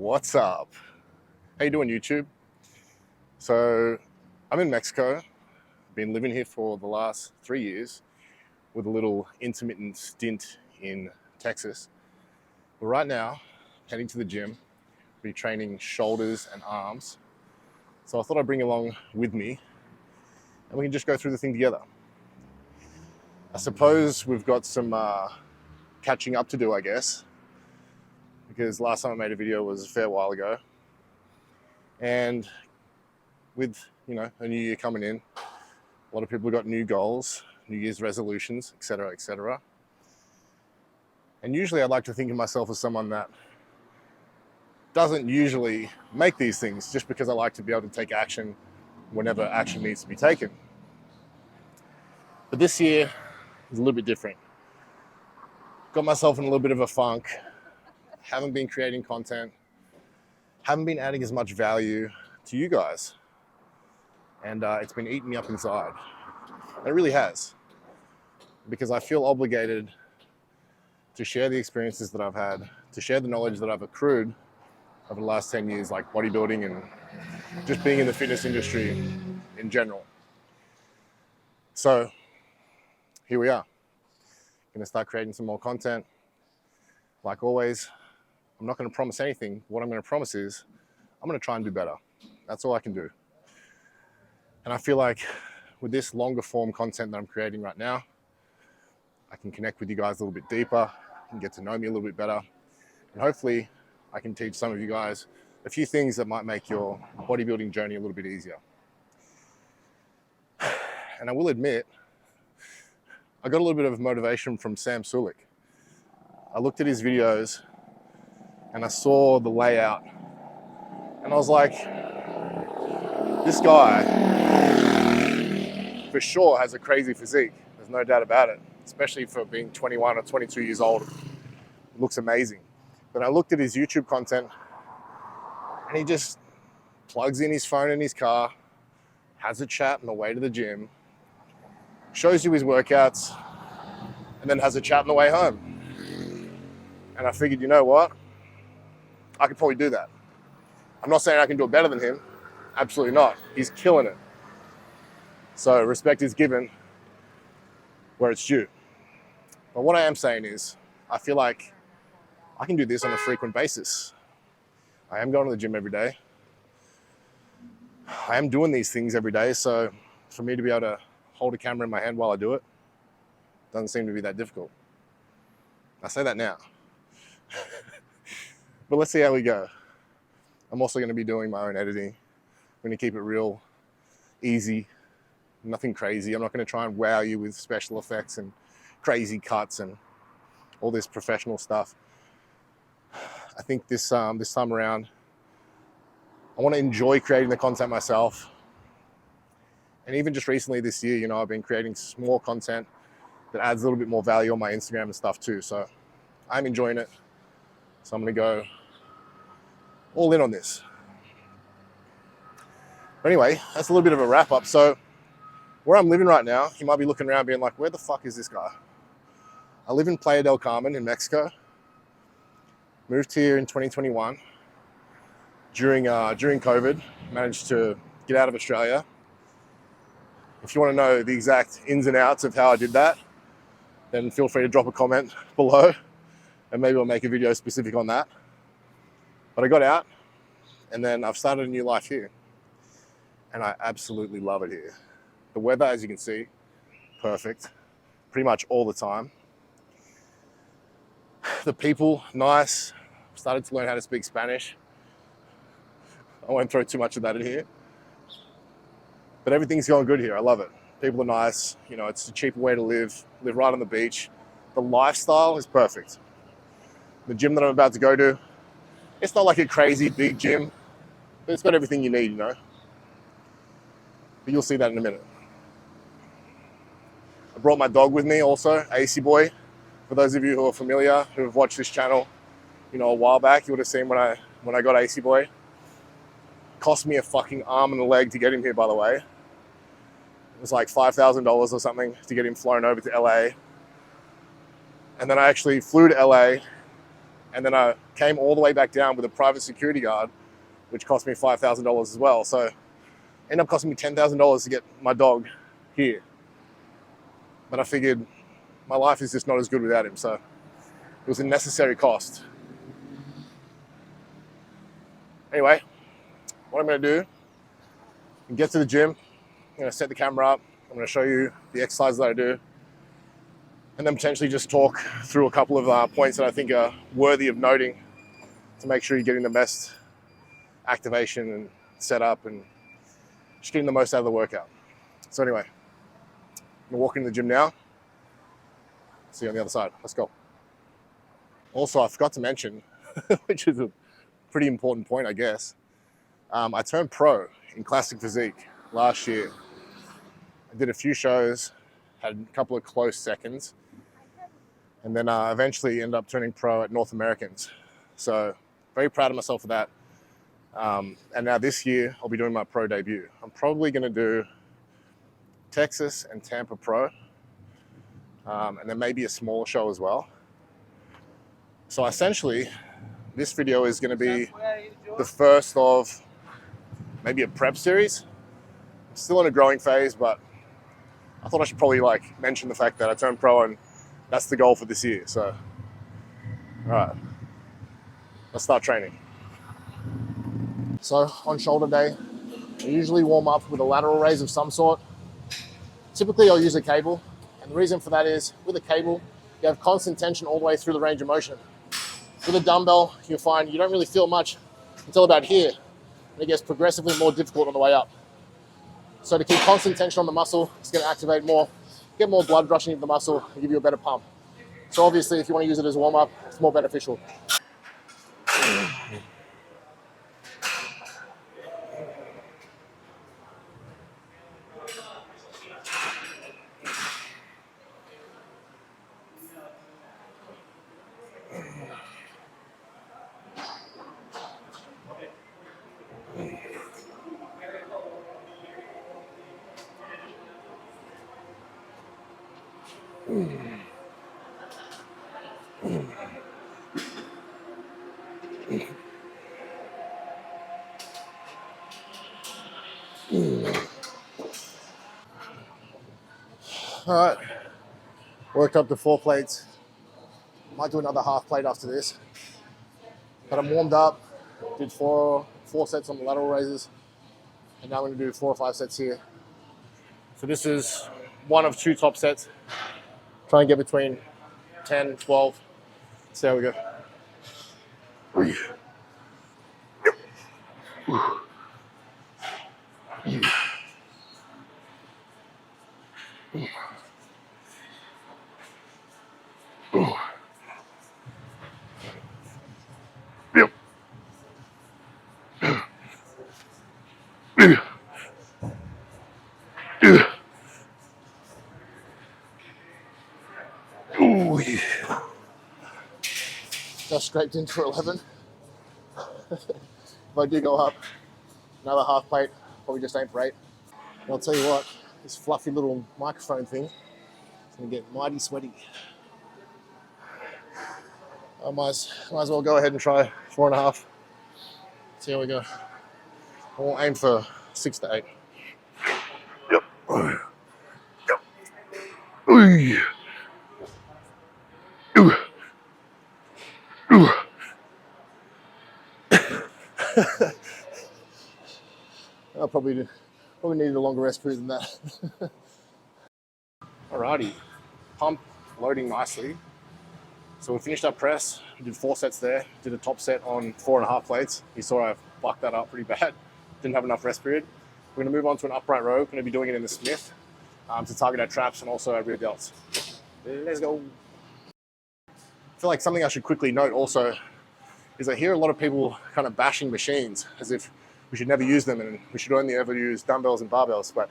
What's up? How you doing, YouTube? So I'm in Mexico. Been living here for the last 3 years with a little intermittent stint in Texas. But right now, heading to the gym, be training shoulders and arms. So I thought I'd bring you along with me and we can just go through the thing together. I suppose we've got some catching up to do, I guess, because last time I made a video was a fair while ago. And with, a new year coming in, a lot of people have got new goals, New Year's resolutions, etc., etc. And usually I'd like to think of myself as someone that doesn't usually make these things, just because I like to be able to take action whenever action needs to be taken. But this year is a little bit different. Got myself in a little bit of a funk. Haven't been creating content. Haven't been adding as much value to you guys. And it's been eating me up inside. And it really has. Because I feel obligated to share the experiences that I've had, to share the knowledge that I've accrued over the last 10 years, like bodybuilding and just being in the fitness industry in general. So here we are. Gonna start creating some more content. Like always, I'm not gonna promise anything. What I'm gonna promise is I'm gonna try and do better. That's all I can do. And I feel like with this longer form content that I'm creating right now, I can connect with you guys a little bit deeper, and get to know me a little bit better. And hopefully I can teach some of you guys a few things that might make your bodybuilding journey a little bit easier. And I will admit, I got a little bit of motivation from Sam Sulik. I looked at his videos and I saw the layout and I was like, this guy for sure has a crazy physique. There's no doubt about it, especially for being 21 or 22 years old. It looks amazing. But I looked at his YouTube content and he just plugs in his phone in his car, has a chat on the way to the gym, shows you his workouts, and then has a chat on the way home. And I figured, you know what? I could probably do that. I'm not saying I can do it better than him. Absolutely not. He's killing it. So respect is given where it's due. But what I am saying is, I feel like I can do this on a frequent basis. I am going to the gym every day. I am doing these things every day. So for me to be able to hold a camera in my hand while I do it, doesn't seem to be that difficult. I say that now. But let's see how we go. I'm also going to be doing my own editing. I'm going to keep it real easy, nothing crazy. I'm not going to try and wow you with special effects and crazy cuts and all this professional stuff. I think this time around, I want to enjoy creating the content myself. And even just recently this year, I've been creating more content that adds a little bit more value on my Instagram and stuff too. So I'm enjoying it. So I'm going to go all in on this. But anyway, that's a little bit of a wrap up. So where I'm living right now, you might be looking around being like, where the fuck is this guy? I live in Playa del Carmen in Mexico. Moved here in 2021 during COVID. Managed to get out of Australia. If you want to know the exact ins and outs of how I did that, then feel free to drop a comment below and maybe I'll make a video specific on that. But I got out and then I've started a new life here and I absolutely love it here. The weather, as you can see, perfect, pretty much all the time. The people, nice. Started to learn how to speak Spanish. I won't throw too much of that in here. But everything's going good here. I love it. People are nice. It's a cheaper way to live right on the beach. The lifestyle is perfect. The gym that I'm about to go to, it's not like a crazy big gym, but it's got everything you need, But you'll see that in a minute. I brought my dog with me also, AC Boy. For those of you who are familiar, who have watched this channel, a while back, you would have seen when I got AC Boy. Cost me a fucking arm and a leg to get him here, by the way. It was like $5,000 or something to get him flown over to LA. And then I actually flew to LA and then I came all the way back down with a private security guard, which cost me $5,000 as well. So it ended up costing me $10,000 to get my dog here. But I figured my life is just not as good without him, so it was a necessary cost. Anyway, what I'm gonna do, get to the gym, I'm gonna set the camera up, I'm gonna show you the exercises that I do, and then potentially just talk through a couple of points that I think are worthy of noting to make sure you're getting the best activation and setup and just getting the most out of the workout. So anyway, I'm gonna walk into the gym now. See you on the other side. Let's go. Also, I forgot to mention, which is a pretty important point, I guess. I turned pro in classic physique last year. I did a few shows, had a couple of close seconds, and then eventually ended up turning pro at North Americans. So very proud of myself for that. And now this year, I'll be doing my pro debut. I'm probably gonna do Texas and Tampa Pro, and then maybe a smaller show as well. So essentially, this video is gonna be the first of maybe a prep series. I'm still in a growing phase, but I thought I should probably mention the fact that I turned pro and that's the goal for this year. So, all right, let's start training. So on shoulder day, I usually warm up with a lateral raise of some sort. Typically I'll use a cable. And the reason for that is with a cable, you have constant tension all the way through the range of motion. With a dumbbell, you'll find you don't really feel much until about here. And it gets progressively more difficult on the way up. So to keep constant tension on the muscle, it's going to activate more, get more blood rushing into the muscle, and give you a better pump. So obviously, if you want to use it as a warm-up, it's more beneficial. All right, worked up to 4 plates. Might do another half plate after this. But I'm warmed up, did four sets on the lateral raises, and now I'm going to do 4 or 5 sets here. So this is one of 2 top sets. Try and get between 10, 12. See how we go. Just scraped in for 11. If I do go up, another half plate, probably just aim for 8. And I'll tell you what, this fluffy little microphone thing is going to get mighty sweaty. I might as well go ahead and try 4.5. See how we go. We'll aim for 6 to 8. Yep. I probably needed a longer rest period than that. Alrighty, pump loading nicely. So we finished up press, we did 4 sets there, did a top set on 4.5 plates. You saw I fucked that up pretty bad. Didn't have enough rest period. We're gonna move on to an upright row. We're gonna be doing it in the Smith to target our traps and also our rear delts. Let's go. I feel like something I should quickly note also is I hear a lot of people kind of bashing machines as if we should never use them and we should only ever use dumbbells and barbells. But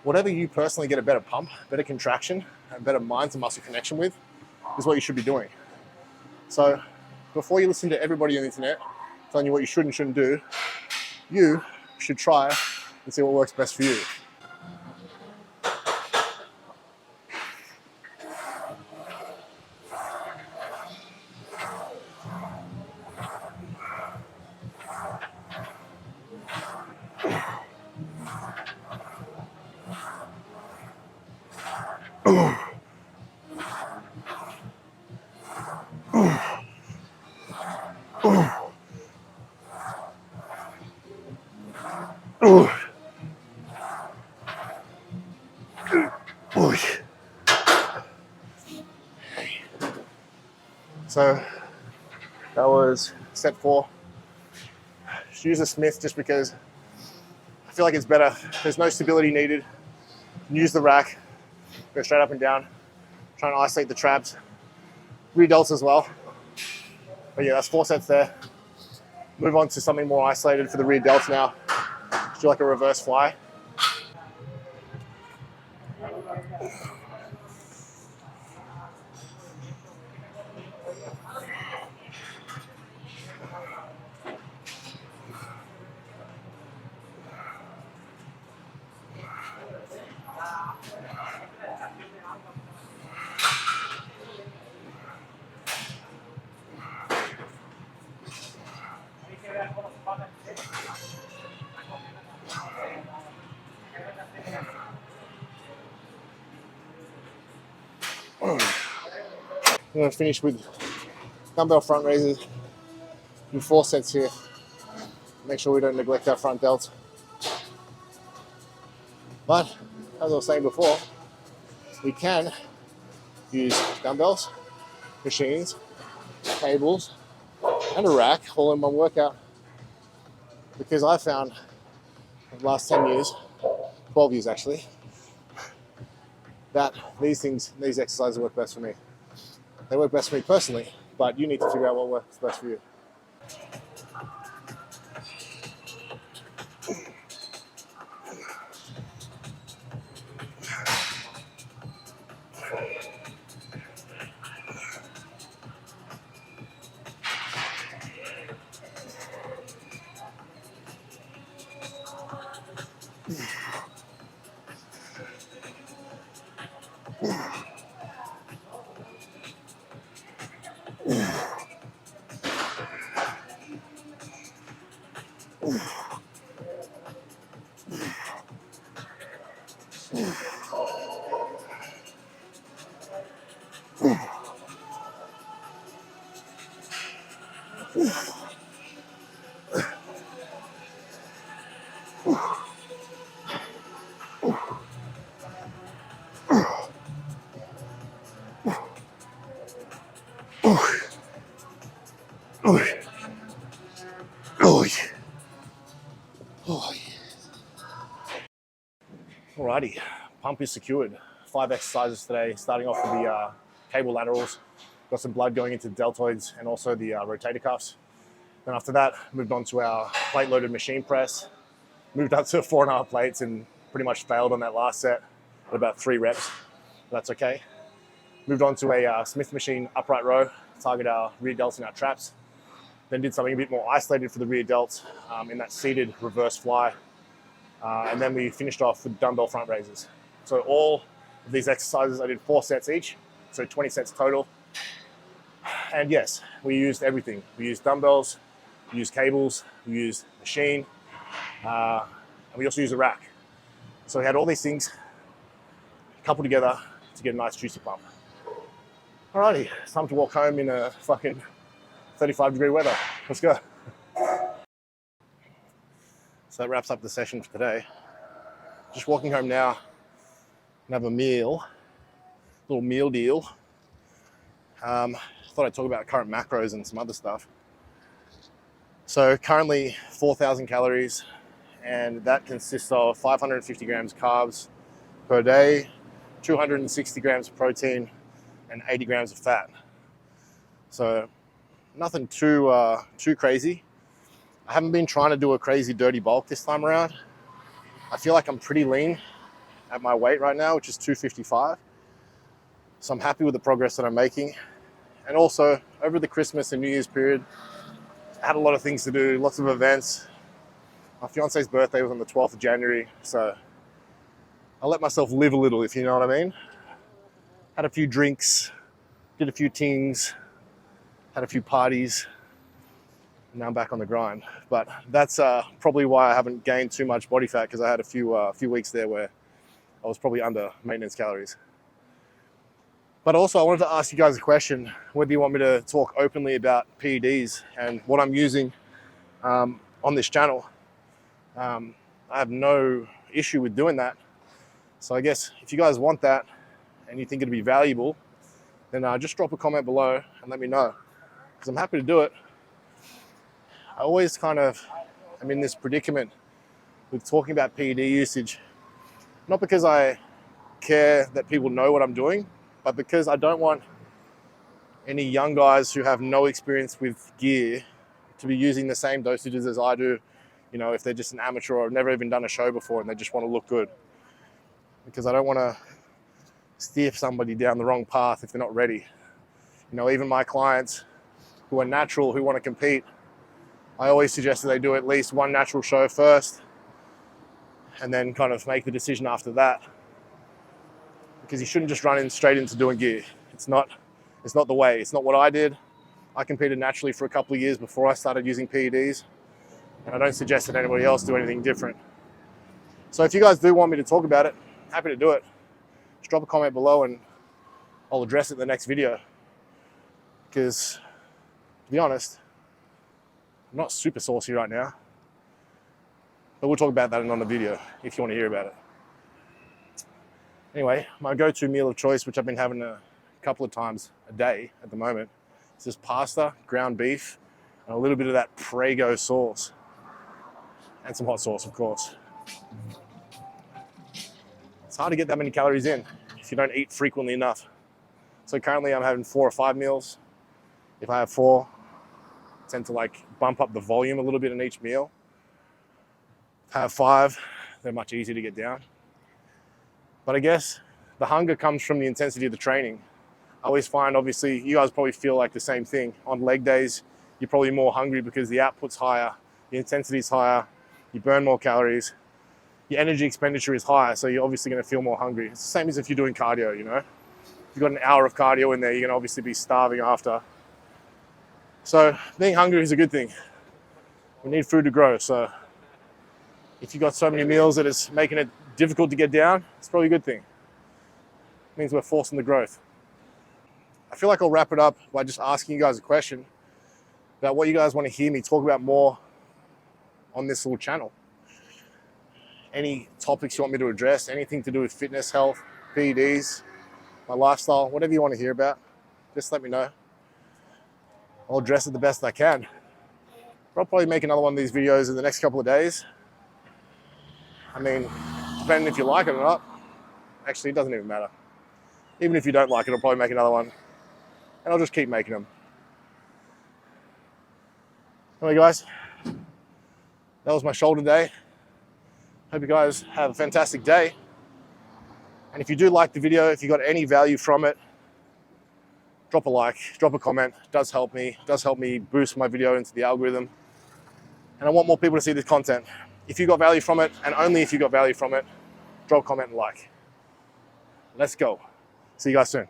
whatever you personally get a better pump, better contraction, and better mind to muscle connection with is what you should be doing. So before you listen to everybody on the internet telling you what you should and shouldn't do, you should try and see what works best for you. Ooh. Ooh. So that was set 4. Just use a Smith just because I feel like it's better. There's no stability needed. Use the rack, go straight up and down, trying to isolate the traps, rear delts as well. But yeah, that's 4 sets there. Move on to something more isolated for the rear delts now. Just do like a reverse fly. I'm going to finish with dumbbell front raises. Do 4 sets here. Make sure we don't neglect our front delts. But as I was saying before, we can use dumbbells, machines, cables, and a rack all in one workout. Because I found in the last 10 years, 12 years actually, that these exercises work best for me. They work best for me personally, but you need to figure out what works best for you. Alrighty, pump is secured. 5 exercises today, starting off with the cable laterals. Got some blood going into the deltoids and also the rotator cuffs. Then after that, moved on to our plate-loaded machine press. Moved up to 4.5 plates and pretty much failed on that last set at about 3 reps. That's okay. Moved on to a Smith machine upright row, target our rear delts and our traps. Then did something a bit more isolated for the rear delts in that seated reverse fly. And then we finished off with dumbbell front raises. So all of these exercises, I did 4 sets each, so 20 sets total. And yes, we used everything. We used dumbbells, we used cables, we used machine, and we also used a rack. So we had all these things coupled together to get a nice juicy pump. Alrighty, it's time to walk home in a fucking 35-degree weather. Let's go. So that wraps up the session for today. Just walking home now and have a meal, little meal deal. Thought I'd talk about current macros and some other stuff. So currently 4,000 calories, and that consists of 550 grams carbs per day, 260 grams of protein, and 80 grams of fat. So nothing too crazy. I haven't been trying to do a crazy dirty bulk this time around. I feel like I'm pretty lean at my weight right now, which is 255. So I'm happy with the progress that I'm making. And also over the Christmas and New Year's period, I had a lot of things to do, lots of events. My fiance's birthday was on the 12th of January. So I let myself live a little, if you know what I mean. Had a few drinks, did a few things, had a few parties. Now I'm back on the grind, but that's probably why I haven't gained too much body fat, because I had a few weeks there where I was probably under maintenance calories. But also I wanted to ask you guys a question, whether you want me to talk openly about PEDs and what I'm using on this channel. I have no issue with doing that. So I guess if you guys want that and you think it'd be valuable, then just drop a comment below and let me know, because I'm happy to do it. I always kind of am in this predicament with talking about PED usage, not because I care that people know what I'm doing, but because I don't want any young guys who have no experience with gear to be using the same dosages as I do, you know, if they're just an amateur or have never even done a show before and they just want to look good. Because I don't want to steer somebody down the wrong path if they're not ready. You know, even my clients who are natural, who want to compete, I always suggest that they do at least one natural show first and then kind of make the decision after that. Because you shouldn't just run in straight into doing gear. It's not the way. It's not what I did. I competed naturally for a couple of years before I started using PEDs, and I don't suggest that anybody else do anything different. So if you guys do want me to talk about it, happy to do it. Just drop a comment below and I'll address it in the next video. Because, to be honest, I'm not super saucy right now, but we'll talk about that in another video if you want to hear about it. Anyway, my go-to meal of choice, which I've been having a couple of times a day at the moment, is just pasta, ground beef, and a little bit of that Prego sauce. And some hot sauce, of course. It's hard to get that many calories in if you don't eat frequently enough. So currently I'm having 4 or 5 meals. If I have 4, I tend to like bump up the volume a little bit in each meal. If I have 5, they're much easier to get down. But I guess the hunger comes from the intensity of the training. I always find, obviously, you guys probably feel like the same thing. On leg days, you're probably more hungry because the output's higher, the intensity's higher, you burn more calories, your energy expenditure is higher, so you're obviously going to feel more hungry. It's the same as if you're doing cardio, you know? If you've got an hour of cardio in there, you're going to obviously be starving after. So being hungry is a good thing. We need food to grow, so if you've got so many meals that it's making it difficult to get down, it's probably a good thing. It means we're forcing the growth. I feel like I'll wrap it up by just asking you guys a question about what you guys want to hear me talk about more on this little channel. Any topics you want me to address, anything to do with fitness, health, PEDs, my lifestyle, whatever you want to hear about, just let me know. I'll address it the best I can. I'll probably make another one of these videos in the next couple of days. I mean, depending if you like it or not. Actually, it doesn't even matter. Even if you don't like it, I'll probably make another one. And I'll just keep making them. Anyway, guys, that was my shoulder day. Hope you guys have a fantastic day. And if you do like the video, if you got any value from it, drop a like, drop a comment. It does help me. It does help me boost my video into the algorithm. And I want more people to see this content. If you got value from it, and only if you got value from it, drop a comment and like. Let's go. See you guys soon.